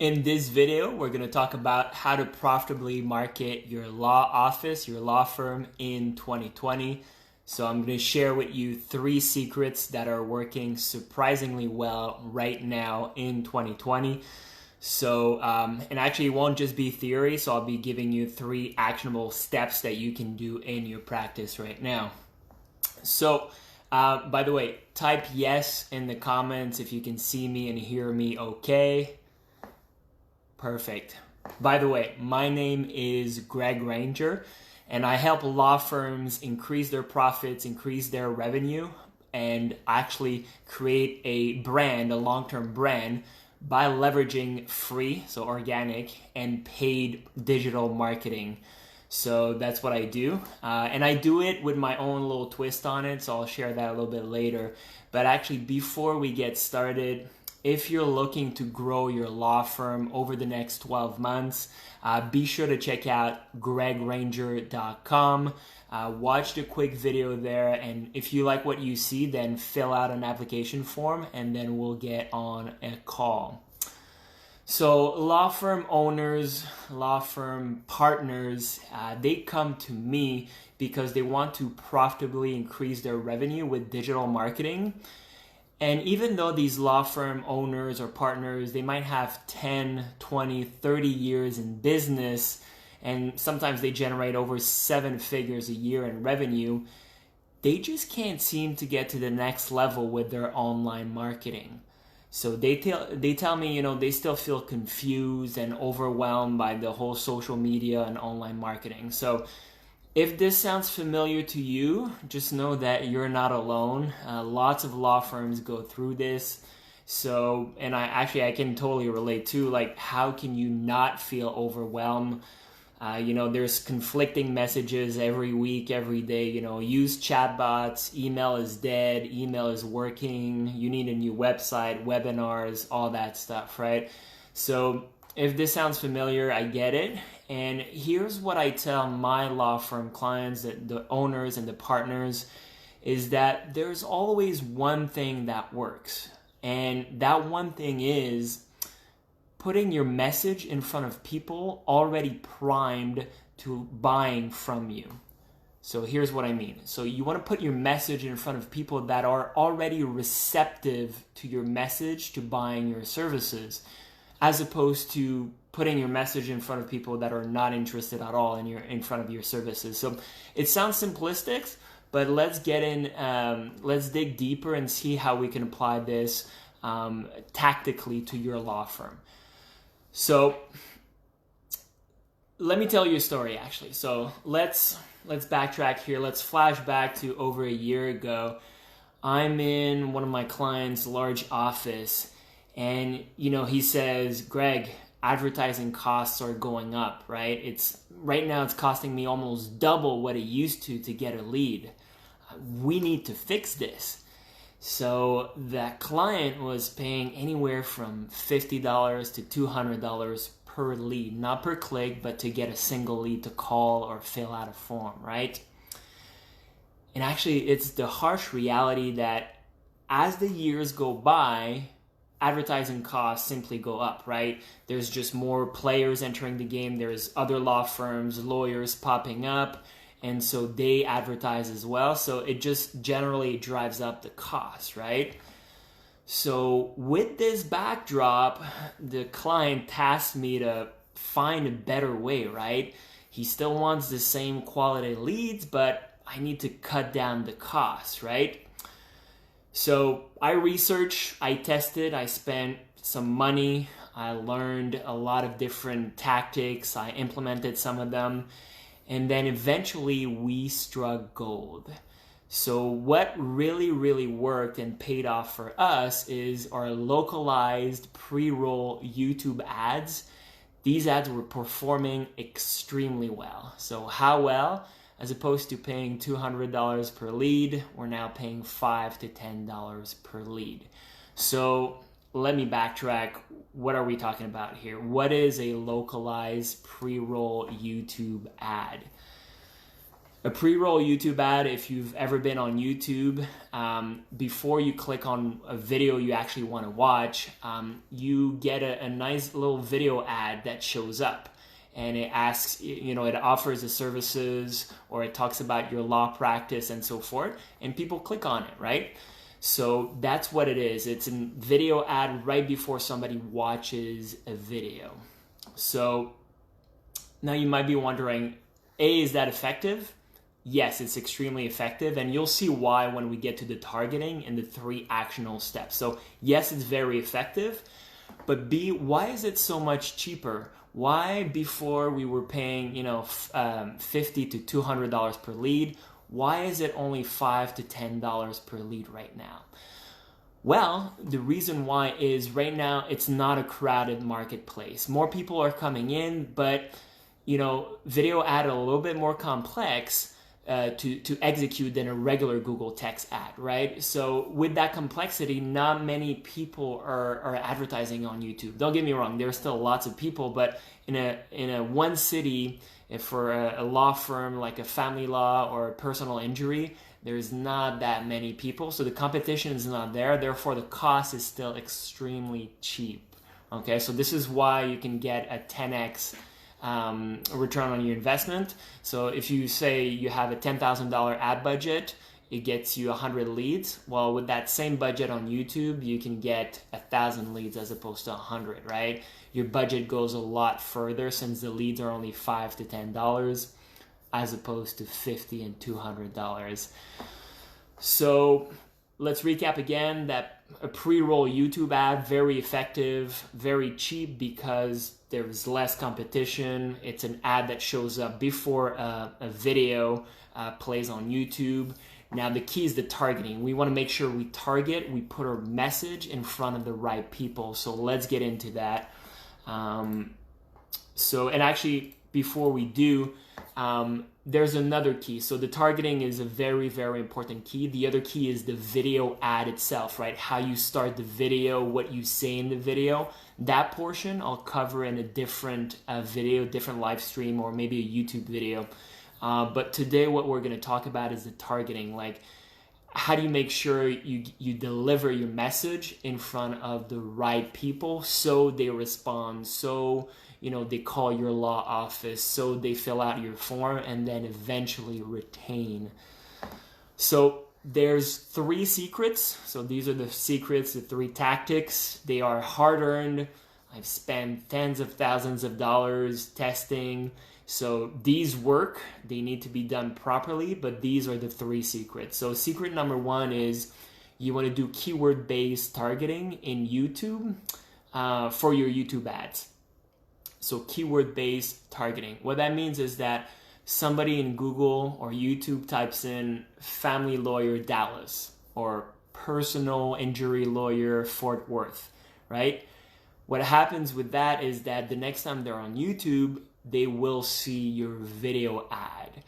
In this video, we're going to talk about how to profitably market your law office, your law firm in 2020. So I'm going to share with you 3 secrets that are working surprisingly well right now in 2020. And actually it won't just be theory, so I'll be giving you 3 actionable steps that you can do in your practice right now. By the way, type yes in the comments if you can see me and hear me okay. Perfect. By the way, my name is Greg Ranger, and I help law firms increase their profits, increase their revenue, and actually create a brand, a long-term brand, by leveraging free, so organic, and paid digital marketing. So that's what I do. And I do it with my own little twist on it, so I'll share that a little bit later. But actually, before we get started, if you're looking to grow your law firm over the next 12 months, be sure to check out gregranger.com. Watch the quick video there, and if you like what you see, then fill out an application form, and then we'll get on a call. So law firm owners, law firm partners, they come to me because they want to profitably increase their revenue with digital marketing. And even though these law firm owners or partners, they might have 10, 20, 30 years in business, and sometimes they generate over 7 figures a year in revenue, they just can't seem to get to the next level with their online marketing. So they tell me, they still feel confused and overwhelmed by the whole social media and online marketing. So if this sounds familiar to you, just know that you're not alone. Lots of law firms go through this. And I can totally relate too. Like, how can you not feel overwhelmed? There's conflicting messages every week, every day. Use chatbots, email is dead, email is working, you need a new website, webinars, all that stuff, right? So if this sounds familiar, I get it. And here's what I tell my law firm clients, the owners and the partners, is that there's always one thing that works. And that one thing is putting your message in front of people already primed to buying from you. So here's what I mean. So you want to put your message in front of people that are already receptive to your message, to buying your services, as opposed to putting your message in front of people that are not interested at all in front of your services. So it sounds simplistic, but let's dig deeper and see how we can apply this tactically to your law firm. So let me tell you a story, actually. So let's backtrack here. Let's flash back to over a year ago. I'm in one of my clients' large office, and he says, Greg, advertising costs are going up, right? Right now it's costing me almost double what it used to get a lead. We need to fix this. So that client was paying anywhere from $50 to $200 per lead, not per click, but to get a single lead to call or fill out a form, right? And actually, it's the harsh reality that as the years go by, advertising costs simply go up, right? There's just more players entering the game. There's other law firms, lawyers popping up, and so they advertise as well. So it just generally drives up the cost, right? So with this backdrop, the client tasked me to find a better way, right? He still wants the same quality leads, but I need to cut down the cost, right? So I researched, I tested, I spent some money, I learned a lot of different tactics, I implemented some of them, and then eventually we struck gold. So what really, really worked and paid off for us is our localized pre-roll YouTube ads. These ads were performing extremely well. So how well? As opposed to paying $200 per lead, we're now paying $5 to $10 per lead. So let me backtrack. What are we talking about here? What is a localized pre-roll YouTube ad? A pre-roll YouTube ad, if you've ever been on YouTube, before you click on a video you actually want to watch, you get a nice little video ad that shows up. And it asks, it offers the services, or it talks about your law practice and so forth. And people click on it, right? So that's what it is. It's a video ad right before somebody watches a video. So now you might be wondering, is that effective? Yes, it's extremely effective, and you'll see why when we get to the targeting and the 3 actionable steps. So yes, it's very effective, but B, why is it so much cheaper? Why before we were paying, $50 to $200 per lead? Why is it only $5 to $10 per lead right now? Well, the reason why is right now it's not a crowded marketplace. More people are coming in, but video ad a little bit more complex to execute than a regular Google text ad, right? So with that complexity, not many people are advertising on YouTube. Don't get me wrong, there's still lots of people, but in a one city, if for a law firm like a family law or a personal injury, there's not that many people. So the competition is not there. Therefore, the cost is still extremely cheap. Okay, so this is why you can get a 10x return on your investment. So if you say you have a $10,000 ad budget, it gets you 100 leads. Well, with that same budget on YouTube, you can get 1,000 leads as opposed to 100, right? Your budget goes a lot further since the leads are only $5 to $10 as opposed to $50 and $200. So let's recap again that a pre-roll YouTube ad, very effective, very cheap because there's less competition. It's an ad that shows up before a video plays on YouTube. Now the key is the targeting. We want to make sure we put our message in front of the right people. So let's get into that. And actually before we do, there's another key. So the targeting is a very, very important key. The other key is the video ad itself, right? How you start the video, what you say in the video. That portion I'll cover in a different video, different live stream, or maybe a YouTube video. But today what we're going to talk about is the targeting. Like, how do you make sure you deliver your message in front of the right people so they respond, so they call your law office, so they fill out your form and then eventually retain. So there's 3 secrets. So these are the secrets, the 3 tactics. They are hard-earned. I've spent tens of thousands of dollars testing. So these work. They need to be done properly, but these are the 3 secrets. So secret number 1 is you want to do keyword-based targeting in YouTube for your YouTube ads. So keyword-based targeting. What that means is that somebody in Google or YouTube types in family lawyer Dallas or personal injury lawyer Fort Worth, right? What happens with that is that the next time they're on YouTube, they will see your video ad.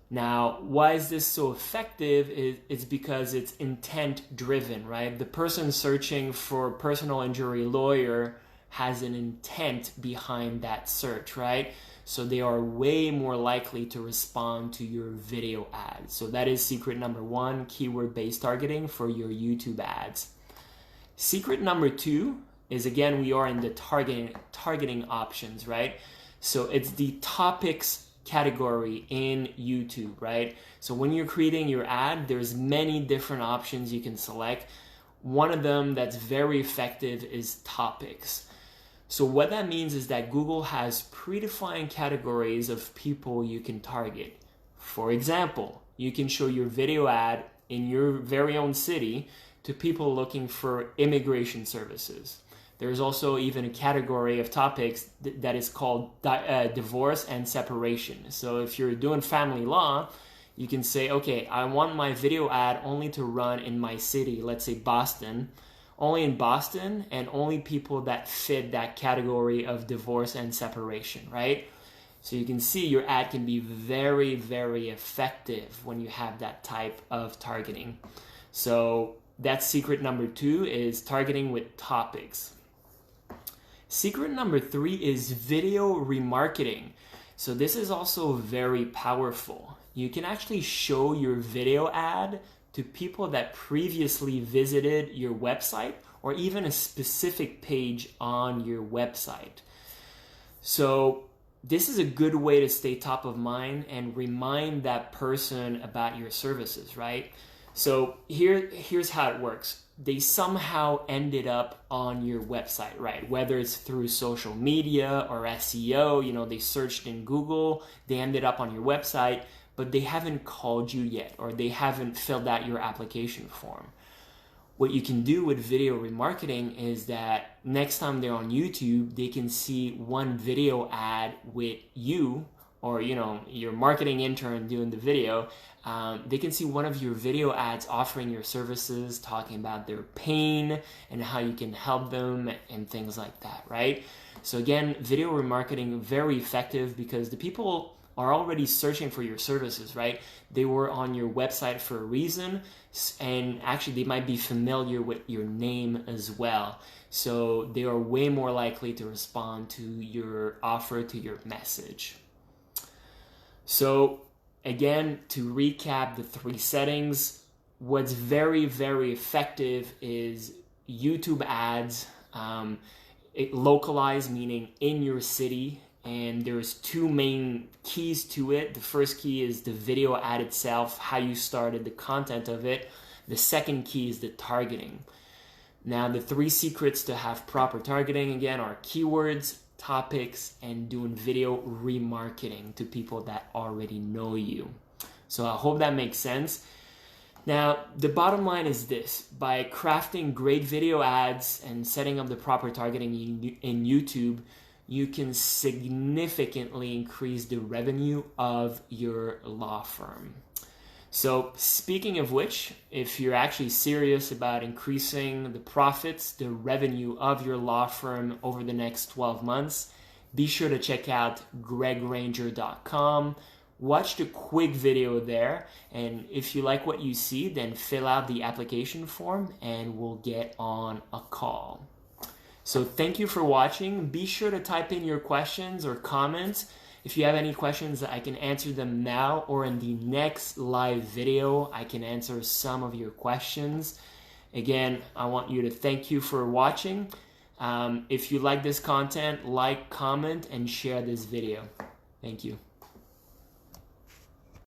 Now, why is this so effective? It's because it's intent driven, right? The person searching for personal injury lawyer has an intent behind that search, right? So they are way more likely to respond to your video ad. So that is secret number 1, keyword-based targeting for your YouTube ads. Secret number 2 is, again, we are in the targeting options, right? So it's the topics category in YouTube, right? So when you're creating your ad, there's many different options you can select. One of them that's very effective is topics. So what that means is that Google has predefined categories of people you can target. For example, you can show your video ad in your very own city to people looking for immigration services. There's also even a category of topics that is called divorce and separation. So if you're doing family law, you can say, okay, I want my video ad only to run in my city, let's say Boston, only in Boston, and only people that fit that category of divorce and separation, right? So you can see your ad can be very, very effective when you have that type of targeting. So that's secret number 2 is targeting with topics. Secret number 3 is video remarketing. So this is also very powerful. you can actually show your video ad to people that previously visited your website or even a specific page on your website. So this is a good way to stay top of mind and remind that person about your services, right? So here's how it works. They somehow ended up on your website, right? Whether it's through social media or SEO, they searched in Google, they ended up on your website, but they haven't called you yet, or they haven't filled out your application form. What you can do with video remarketing is that next time they're on YouTube, they can see one video ad with you, or your marketing intern doing the video. They can see one of your video ads offering your services, talking about their pain and how you can help them and things like that, right? So again, video remarketing, very effective because the people are already searching for your services, right? They were on your website for a reason, and actually they might be familiar with your name as well. So they are way more likely to respond to your offer, to your message. So again, to recap the 3 settings, what's very, very effective is YouTube ads, localized, meaning in your city. And there's 2 main keys to it. The first key is the video ad itself, how you started, the content of it. The second key is the targeting. Now, the 3 secrets to have proper targeting, again, are keywords, topics, and doing video remarketing to people that already know you. So I hope that makes sense. Now, the bottom line is this: by crafting great video ads and setting up the proper targeting in YouTube, you can significantly increase the revenue of your law firm. So speaking of which, if you're actually serious about increasing the profits, the revenue of your law firm over the next 12 months, be sure to check out gregranger.com. Watch the quick video there, and if you like what you see, then fill out the application form and we'll get on a call. So thank you for watching. Be sure to type in your questions or comments. If you have any questions, I can answer them now, or in the next live video, I can answer some of your questions. Again, I want you to thank you for watching. If you like this content, like, comment, and share this video. Thank you.